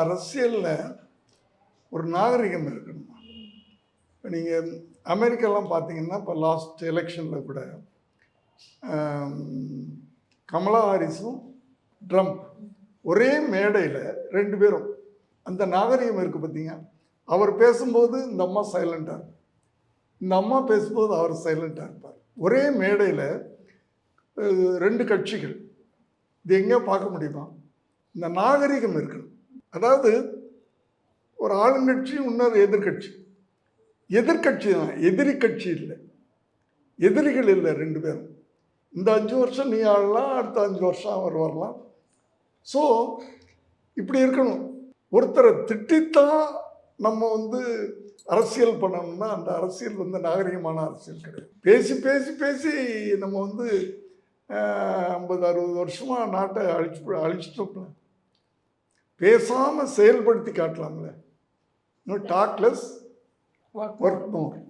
அரசியலில் ஒரு நாகரிகம் இருக்கணுமா. இப்போ நீங்கள் அமெரிக்காலாம் பார்த்தீங்கன்னா, இப்போ லாஸ்ட் எலெக்ஷனில் கூட கமலா ஹாரிஸும் ட்ரம்ப் ஒரே மேடையில் ரெண்டு பேரும், அந்த நாகரிகம் இருக்குது பார்த்தீங்க. அவர் பேசும்போது இந்த அம்மா சைலண்டாக இருக்கும், இந்த அம்மா பேசும்போது அவர் சைலண்டாக இருப்பார். ஒரே மேடையில் ரெண்டு கட்சிகள், இது எங்கேயோ பார்க்க முடியுமா? இந்த நாகரிகம் இருக்கணும். அதாவது ஒரு ஆளுங்கட்சி, இன்னொரு எதிர்கட்சி. எதிர்கட்சி தான், எதிரி கட்சி இல்லை, எதிரிகள் இல்லை ரெண்டு பேரும். இந்த 5 வருஷம் நீ ஆளலாம், அடுத்த 5 வருஷம் அவர் வரலாம். ஸோ இப்படி இருக்கணும். ஒருத்தரை திட்டித்தான் நம்ம அரசியல் பண்ணணும்னா அந்த அரசியல் நாகரிகமான அரசியல் கிடையாது. பேசி பேசி பேசி நம்ம 50-60 வருஷமாக நாட்டை அழிச்சிட்டோம்ல. பேசாமல் செயல்படுத்தி காட்டலாம்ல. டாக்லெஸ் ஒர்க் மோர்.